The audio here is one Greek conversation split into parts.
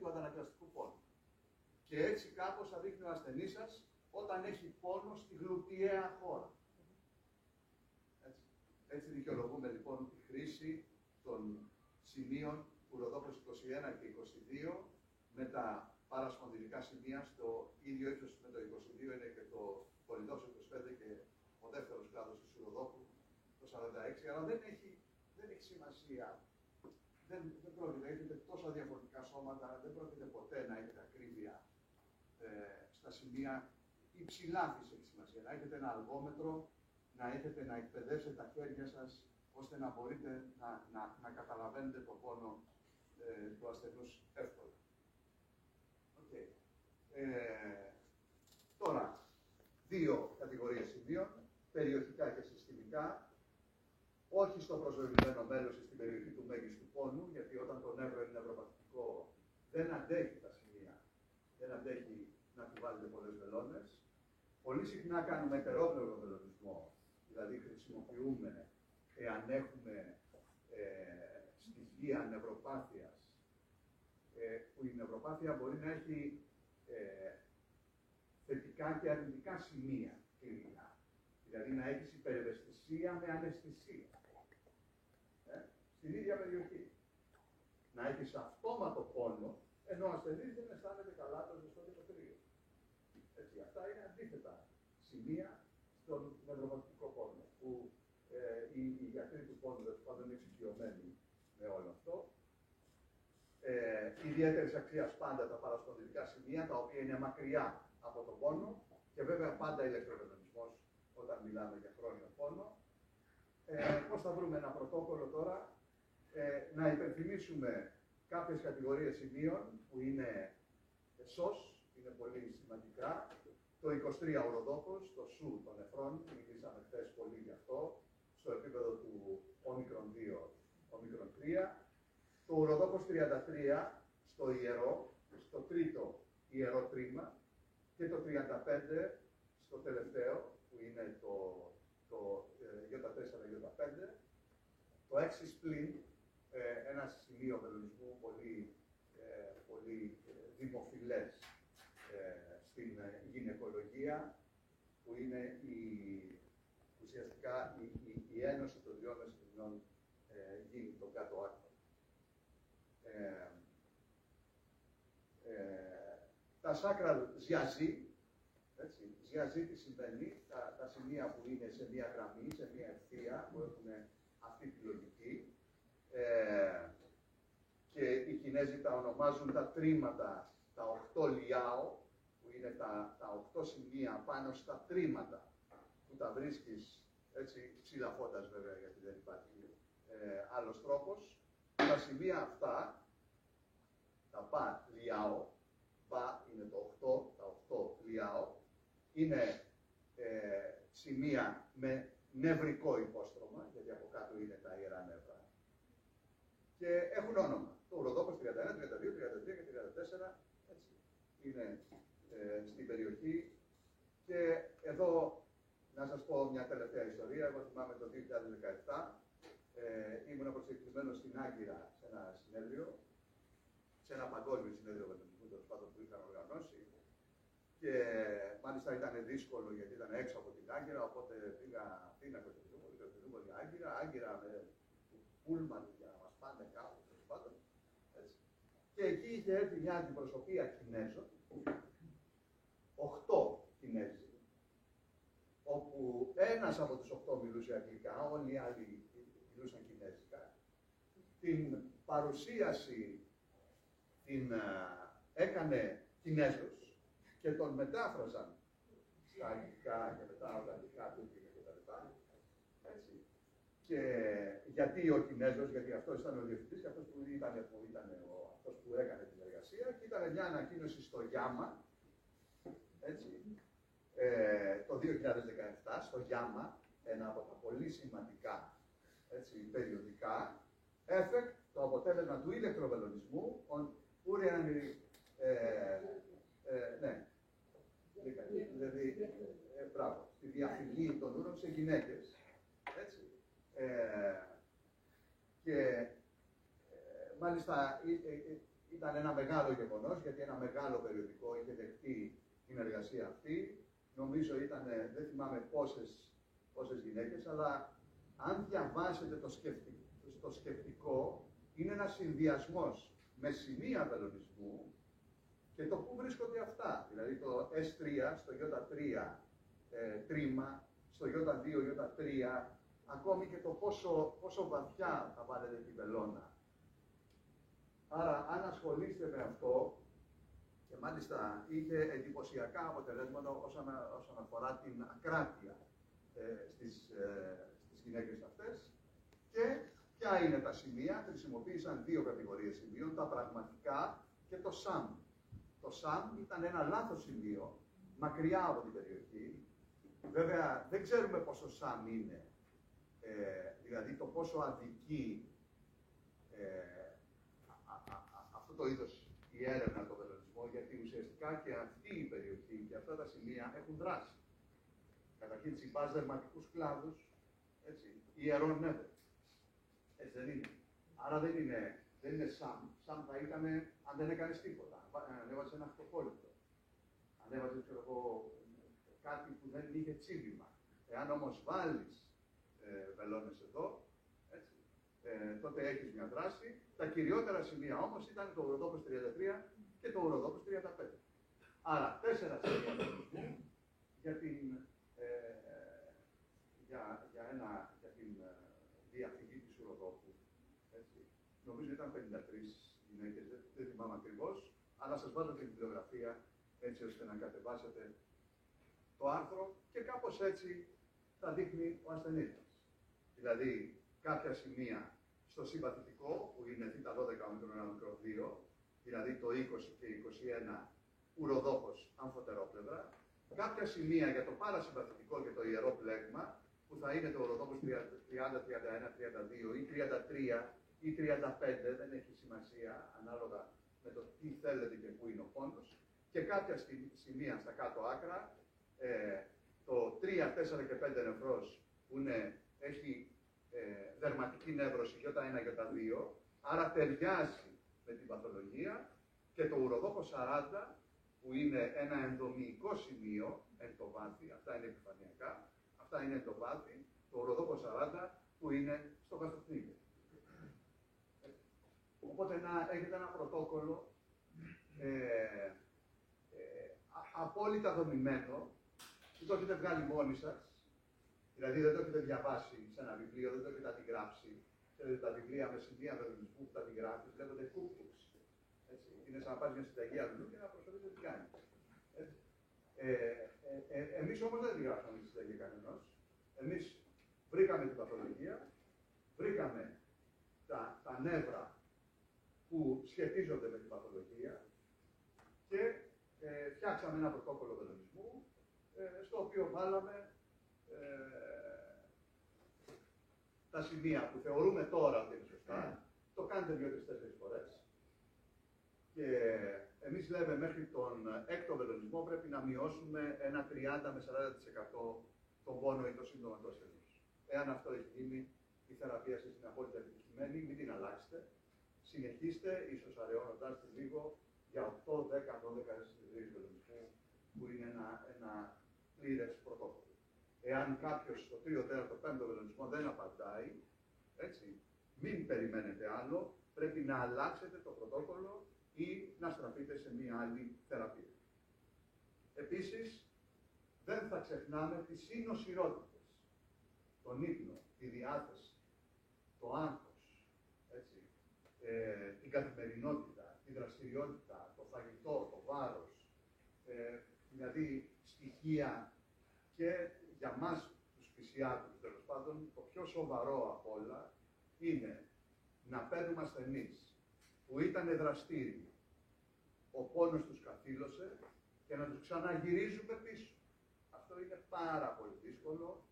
του αντανακλαστικού πόνου. Και έτσι κάπως θα δείχνει ο ασθενής σας όταν έχει πόνο στη γλουτιαία χώρα. Έτσι δικαιολογούμε λοιπόν τη χρήση των σημείων ουροδόπος 21 και 22 με τα παρασπονδυλικά σημεία στο ίδιο ύψος με το 22 είναι και το πολυδόξο 25 και ο δεύτερος κλάδος της ουροδόπου το 46, αλλά δεν έχει σημασία. Δεν πρόκειται, έχετε τόσα διαφορετικά σώματα, δεν πρόκειται ποτέ να έχετε ακρίβεια στα σημεία. Η ψηλάφιση έχει σημασία. Να έχετε ένα αλγόμετρο, να εκπαιδεύσετε τα χέρια σας, ώστε να μπορείτε να καταλαβαίνετε τον πόνο του ασθενούς εύκολα. Okay. Τώρα, δύο κατηγορίες σημείων, περιοχικά και συστημικά. Όχι στο προσβεβλημένο μέρος ή στην περιοχή του μέγιστου πόνου, γιατί όταν το νεύρο είναι νευροπαθητικό δεν αντέχει τα σημεία, δεν αντέχει να του βάλετε πολλές βελόνες. Πολύ συχνά κάνουμε ετερόπνευρο βελονισμό, δηλαδή χρησιμοποιούμε, εάν έχουμε στοιχεία νευροπάθειας, που η νευροπάθεια μπορεί να έχει θετικά και αρνητικά σημεία κλινικά. Δηλαδή να έχεις υπερευαισθησία με αναισθησία. Στην ίδια περιοχή. Να έχεις αυτόματο πόνο, ενώ ο ασθενής δεν αισθάνεται καλά το ζεστό και το κρύο. Έτσι, αυτά είναι αντίθετα σημεία στον νευροπαθητικό πόνο, που οι γιατροί του πόνου δεν είναι εξοικειωμένοι με όλο αυτό. Ιδιαίτερης αξίας πάντα τα παρασπονδυλικά σημεία, τα οποία είναι μακριά από τον πόνο, και βέβαια πάντα ηλεκτροβελονισμός όταν μιλάμε για χρόνιο πόνο. Πώς θα βρούμε ένα πρωτόκολλο τώρα? Να υπενθυμίσουμε κάποιες κατηγορίες σημείων που είναι SOS, είναι πολύ σημαντικά. Το 23 ουροδόπος, το SU των νεφρών, μιλήσαμε χθες πολύ γι' αυτό, στο επίπεδο του όμικρον 2, όμικρον 3. Το ουροδόπος 33 στο ιερό, στο τρίτο ιερό τρίμα, και το 35 στο τελευταίο, που είναι το Ι4, Ι5. Το 6 σπλήν, ένα σημείο βελονισμού πολύ δημοφιλές στην γυναικολογία, που είναι ουσιαστικά η ένωση των δυο μεσημερινών γίνει τον κάτω άκρο. Τα sacral ζιαζί, ζιαζί τι συμβαίνει, τα σημεία που είναι σε μία γραμμή, σε μία ευθεία, που έχουν αυτή τη λογική, και οι Κινέζοι τα ονομάζουν τα τρίματα, τα 8 λιάο, που είναι τα 8 σημεία πάνω στα τρίματα, που τα βρίσκεις έτσι ψηλαφώντας βέβαια, γιατί δεν υπάρχει άλλος τρόπος. Τα σημεία αυτά, τα πα λιάο, πα είναι το 8, τα 8 λιάο, είναι σημεία με νευρικό υπόστρωμα, γιατί από κάτω είναι τα ιερά νεύρα, και έχουν όνομα. Το ουροδόπος 31, 32, 33 και 34, έτσι, είναι στην περιοχή. Και εδώ, να σας πω μια τελευταία ιστορία. Εγώ θυμάμαι το 2017, ήμουν προσκεκλημένος στην Άγκυρα σε ένα συνέδριο, σε ένα παγκόσμιο συνέδριο βελονισμού, τέλος πάντων, που είχαν οργανώσει. Και μάλιστα ήταν δύσκολο, γιατί ήταν έξω από την Άγκυρα, οπότε πήγα Αθήνα, Κωνσταντινούπολη, Άγκυρα με πούλμαν για να μας πάνε κάπου, τέλος πάντων. Και εκεί είχε έρθει μια αντιπροσωπεία Κινέζων, 8 Κινέζοι, όπου ένας από τους 8 μιλούσε αγγλικά, όλοι οι άλλοι μιλούσαν κινέζικα. Την παρουσίαση την έκανε Κινέζος και τον μετάφραζαν στα αγγλικά και μετά ολλανδικά, τουρκικά κτλ. Και γιατί ο Κινέζος, γιατί αυτός ήταν ο διευθυντής και αυτός που ήταν αυτός που έκανε την εργασία, και ήταν μια ανακοίνωση στο Γιάμα, έτσι, το 2017, στο Γιάμα, ένα από τα πολύ σημαντικά, έτσι, περιοδικά, effect, το αποτέλεσμα του ηλεκτροβελονισμού, ναι, δηλαδή, μπράβο, τη διαφυλή των ούρων σε γυναίκες, έτσι. Και μάλιστα ήταν ένα μεγάλο γεγονός, γιατί ένα μεγάλο περιοδικό είχε δεχτεί την εργασία αυτή. Νομίζω ήταν, δεν θυμάμαι πόσες γυναίκες, αλλά αν διαβάσετε το σκεπτικό, είναι ένας συνδυασμός με σημεία βελονισμού και το πού βρίσκονται αυτά. Δηλαδή το S3 στο Ι3 τρίμα, στο Ι2, Ι3, ακόμη και το πόσο βαθιά θα βάλετε τη βελόνα. Άρα, αν ασχολείστε με αυτό, και μάλιστα είχε εντυπωσιακά αποτελέσματα όσον αφορά την ακράτεια στις γυναίκες αυτές. Και ποια είναι τα σημεία, χρησιμοποίησαν δύο κατηγορίες σημείων, τα πραγματικά και το SAM. Το SAM ήταν ένα λάθος σημείο, μακριά από την περιοχή. Βέβαια, δεν ξέρουμε πόσο SAM είναι, δηλαδή το πόσο αδικεί αυτό το είδος η έρευνα, το βελονισμό, γιατί ουσιαστικά και αυτή η περιοχή και αυτά τα σημεία έχουν δράσει. Καταρχήν τσιμπάς δερματικούς κλάδους, ιερών νεύρο. Έτσι δεν είναι. Άρα δεν είναι SAM. SAM θα ήταν αν δεν έκανες τίποτα. Αν ανέβαζε ένα αυτοκόλλητο. Αν έβαζε, ξέρω εγώ, κάτι που δεν είχε τσίμπημα. Εάν όμως βάλεις βελόνες εδώ, έτσι, τότε έχεις μια δράση. Τα κυριότερα σημεία όμως ήταν το ουροδόπος 33 και το ουροδόπος 35. Άρα 4 σημεία για την διαφυγή της ουροδόπου. Νομίζω ήταν 53 γυναίκες, δεν θυμάμαι ακριβώς, αλλά σας βάζω την βιβλιογραφία έτσι ώστε να κατεβάσετε το άρθρο και κάπως έτσι θα δείχνει ο ασθενής μας. Δηλαδή, κάποια σημεία στο συμπαθητικό, που είναι θ12 μικρό 2, δηλαδή το 20 και 21 ουροδόπος αμφωτερόπλευρα, κάποια σημεία για το παρασυμπαθητικό και το ιερό πλέγμα, που θα είναι το ουροδόπος 30, 31, 32 ή 33 ή 35, δεν έχει σημασία, ανάλογα με το τι θέλετε και πού είναι ο πόνος, και κάποια σημεία στα κάτω άκρα, το 3, 4 και 5 νεφρός, που έχει δερματική νεύρωση Ι1, Ι2, άρα ταιριάζει με την παθολογία, και το ουροδόπος 40, που είναι ένα ενδομυϊκό σημείο, εντοβάθη, αυτά είναι επιφανειακά, αυτά είναι εντοβάθη, το ουροδόπος 40, που είναι στο γαστρocnemion. Οπότε έχετε ένα πρωτόκολλο απόλυτα δομημένο, που το έχετε βγάλει μόνοι σας, δηλαδή δεν το έχετε διαβάσει σε ένα βιβλίο, δεν το έχετε αντιγράψει. Ξέρετε, τα βιβλία με σημεία βελονισμού που τα αντιγράφεις λέγονται cookbooks. Είναι σαν να πάρεις μια συνταγή αλλού και να προσπαθείς να την κάνεις. Εμείς όμως δεν αντιγράψαμε τη συνταγή κανενός. Εμείς βρήκαμε την παθολογία, βρήκαμε τα νεύρα που σχετίζονται με την παθολογία και φτιάξαμε ένα πρωτόκολλο βελονισμού, στο οποίο βάλαμε τα σημεία που θεωρούμε τώρα ότι είναι σωστά. Το κάνετε 2-4 φορές. Και εμείς λέμε μέχρι τον έκτο βελονισμό πρέπει να μειώσουμε ένα 30 με 40% τον πόνο ή το σύμπτωμα του ασθενούς. Εάν αυτό έχει γίνει, η θεραπεία σας είναι απόλυτα επιτυχημένη, μην την αλλάξετε. Συνεχίστε, ίσως αραιώνοντάς τη λίγο, για 8, 10, 12 συνεδρίες βελονισμού, που είναι ένα πλήρες πρωτόκολλο. Εάν κάποιος στο 3ο, 4ο, 5ο βελονισμό δεν απαντάει, έτσι, μην περιμένετε άλλο, πρέπει να αλλάξετε το πρωτόκολλο ή να στραφείτε σε μία άλλη θεραπεία. Επίσης, δεν θα ξεχνάμε τις συνοσυρότητες, τον ύπνο, τη διάθεση, το άγχος, έτσι, την καθημερινότητα, τη δραστηριότητα, το φαγητό, το βάρος, δηλαδή στοιχεία και για μας τους φυσιάτρους, τέλος πάντων, το πιο σοβαρό απ' όλα είναι να παίρνουμε ασθενείς που ήταν δραστήριοι, ο πόνος τους καθήλωσε και να τους ξαναγυρίζουμε πίσω. Αυτό είναι πάρα πολύ δύσκολο.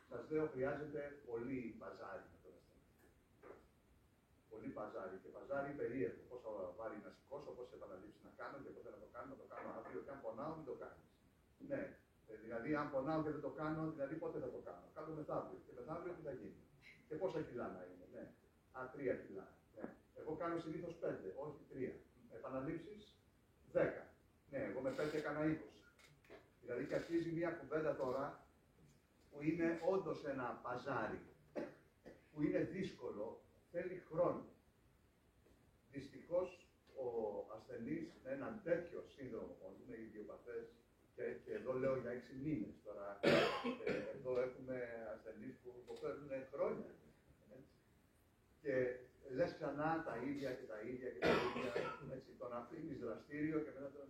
Σας λέω, χρειάζεται πολύ παζάρι με τον ασθενή. Πολύ παζάρι και παζάρι περίεργο. Πόσα βάρη να σηκώσω, πόσες επαναλήψεις να κάνω και πότε να το κάνω αύριο. Και αν πονάω, μην το κάνεις. Ναι, δηλαδή αν πονάω και δεν το κάνω, δηλαδή πότε θα το κάνω. Κάνω μεθαύριο. Και μεθαύριο τι θα γίνει. Και πόσα κιλά να είναι. Ναι, 3 κιλά. Ναι. Εγώ κάνω συνήθως 5, όχι 3. Επαναλήψεις 10. Ναι, εγώ με 5 έκανα 20. Δηλαδή και αρχίζει μια κουβέντα τώρα που είναι όντως ένα παζάρι, που είναι δύσκολο, θέλει χρόνο. Δυστυχώς ο ασθενής με έναν τέτοιο σύνδρομο, είναι ιδιοπαθές, και εδώ λέω για 6 μήνες τώρα, εδώ έχουμε ασθενείς που υποφέρουν χρόνια. Και λες ξανά τα ίδια και τα ίδια και τα ίδια, έτσι, τον αφήνεις δραστήριο και μετά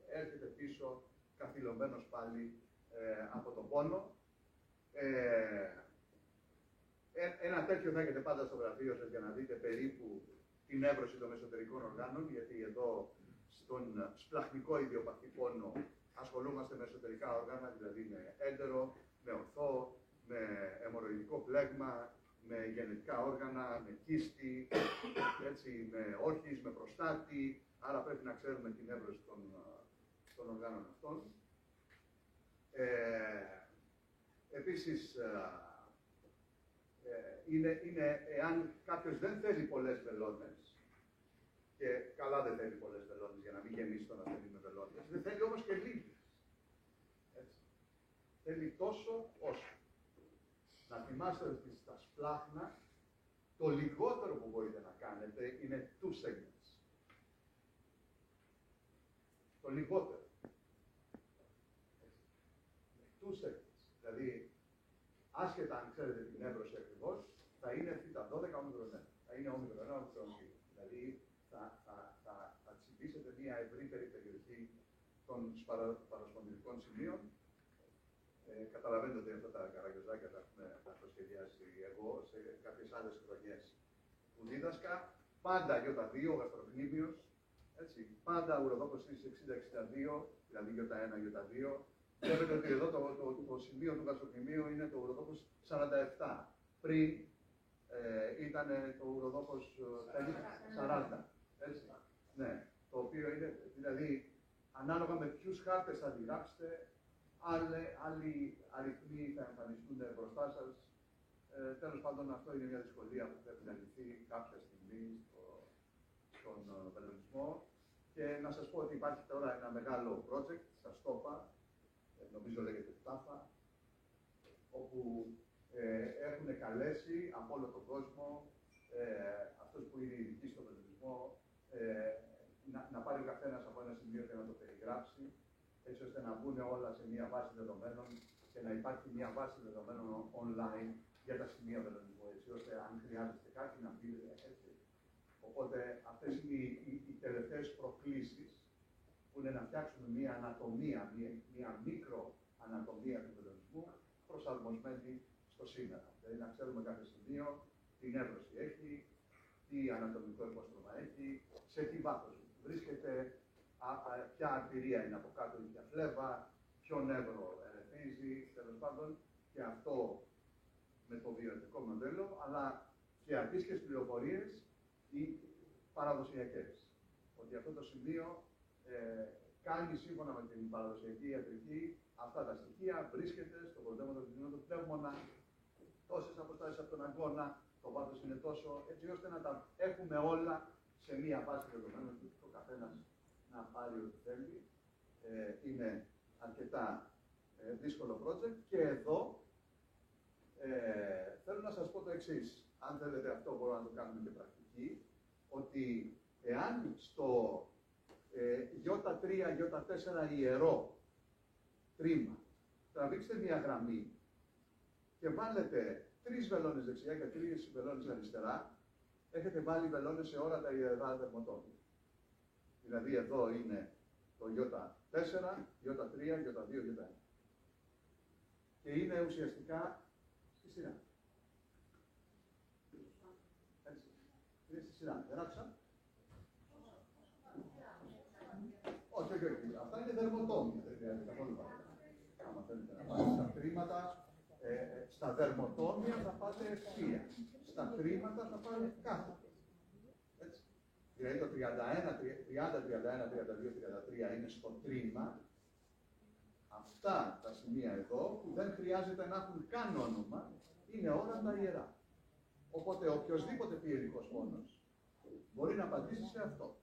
έρχεται πίσω καθυλωμένος πάλι από τον πόνο. Ένα τέτοιο θα έχετε πάντα στο γραφείο σας για να δείτε περίπου την εύρωση των εσωτερικών οργάνων, γιατί εδώ στον σπλαχνικό ιδιοπαθή πόνο ασχολούμαστε με εσωτερικά οργάνα, δηλαδή με έντερο, με ορθό, με αιμορροειδικό πλέγμα, με γενετικά όργανα, με κίστη, έτσι, με όρχης, με προστάτη, άρα πρέπει να ξέρουμε την εύρωση των οργάνων αυτών. Επίσης, εάν κάποιος δεν θέλει πολλές βελόνες, και καλά δεν θέλει πολλές βελόνες για να μην γεμίσει τον ασθενή με βελόνες, δεν θέλει όμως και λίγες. Θέλει τόσο όσο. Να θυμάστε ότι στα σπλάχνα το λιγότερο που μπορείτε να κάνετε είναι 2 segments. Το λιγότερο. 2 segments. Δηλαδή, άσχετα αν ξέρετε την εύρωση ακριβώς, θα είναι θ12 όμικρον 1. Θα είναι όμικρον 1, όμικρον 2. Δηλαδή, θα τσιμπήσετε μια ευρύτερη περιοχή των παρασπονδυλικών σημείων. Καταλαβαίνετε ότι αυτά τα καραγκιόζάκια θα το σχεδιάσει εγώ σε κάποιες άλλες χρονιές που δίδασκα. Πάντα Ι2, γαστροκνήμιος, έτσι. Πάντα ουροδόπος της 60-62, δηλαδή Ι1, Ι2. Βλέπετε ότι εδώ το σημείο του γαστροκνημίου είναι το ουροδόπος 47. Πριν ήταν το ουροδόπος 40. Έτσι. Ναι. Το οποίο είναι, δηλαδή, ανάλογα με ποιους χάρτες θα αντιγράψετε, άλλοι αριθμοί θα εμφανιστούν μπροστά σας. Τέλος πάντων, αυτό είναι μια δυσκολία που πρέπει να λυθεί κάποια στιγμή στον βελονισμό. Και να σας πω ότι υπάρχει τώρα ένα μεγάλο project στα Στόπα, νομίζω λέγεται ΤΑΦΑ, όπου έχουν καλέσει από όλο τον κόσμο αυτός που είναι ειδικοί στον βελονισμό να πάρει ο καθένας από ένα σημείο και να το περιγράψει, έτσι ώστε να μπουν όλα σε μια βάση δεδομένων και να υπάρχει μια βάση δεδομένων online για τα σημεία βελονισμού, έτσι ώστε αν χρειάζεται κάτι να πείτε έτσι. Οπότε αυτές είναι οι τελευταίες προκλήσεις που είναι να φτιάξουμε μια ανατομία, μια μικροανατομία του βελονισμού προσαρμοσμένη στο σήμερα. Δηλαδή να ξέρουμε κάθε σημείο τι εύρωση έχει, τι ανατομικό υπόστρωμα έχει, σε τι βάθος βρίσκεται, ποια αρτηρία είναι από κάτω ή ποια φλέβα, ποιο νεύρο ερεθίζει, τέλος πάντων, και αυτό με το βιοετικό μοντέλο, αλλά και αντίστοιχες πληροφορίες ή παραδοσιακές. Ότι αυτό το σημείο κάνει σύμφωνα με την παραδοσιακή ιατρική αυτά τα στοιχεία, βρίσκεται στο πρωτεύοντα του κοινού του πνεύμονα, τόσες αποστάσεις από τον αγώνα, το βάθος είναι τόσο, έτσι ώστε να τα έχουμε όλα σε μία βάση δεδομένων και ο καθένας να πάρει ό,τι θέλει. Είναι αρκετά δύσκολο project και εδώ θέλω να σας πω το εξής. Αν θέλετε αυτό μπορώ να το κάνουμε και πρακτική, ότι εάν στο Ι3, Ι4 ιερό τρίμα τραβήξετε μια γραμμή και βάλετε 3 βελόνες δεξιά και 3 βελόνες αριστερά, έχετε βάλει βελόνες σε όλα τα ιερά δερμοτόμια. Δηλαδή εδώ είναι το Ι4, Ι3, Ι2, Ι1. Και είναι ουσιαστικά στη σειρά. Έτσι. Είναι στη σειρά. Δεν άκουσα. Όχι. Αυτά είναι δερμοτόμια. Δεν χρειάζεται καθόλου παράδειγμα. Άμα θέλετε να πάτε στα τρίματα, στα δερμοτόμια θα πάτε ευθεία. Στα τρίματα θα πάτε κάθετα. Έτσι. Δηλαδή το 30, 31, 32, 33 είναι στο τρίμα. Αυτά τα σημεία εδώ που δεν χρειάζεται να έχουν καν όνομα, είναι όλα τα ιερά. Οπότε οποιοδήποτε ποιητικός πόνος μπορεί να απαντήσει σε αυτό.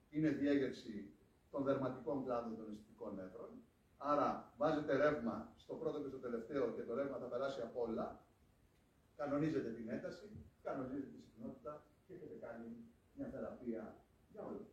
είναι διέγερση των δερματικών κλάδων των αισθητικών νεύρων. Άρα βάζετε ρεύμα στο πρώτο και στο τελευταίο και το ρεύμα θα περάσει από όλα. Κανονίζετε την ένταση, κανονίζετε τη συχνότητα και έχετε κάνει μια θεραπεία για όλα.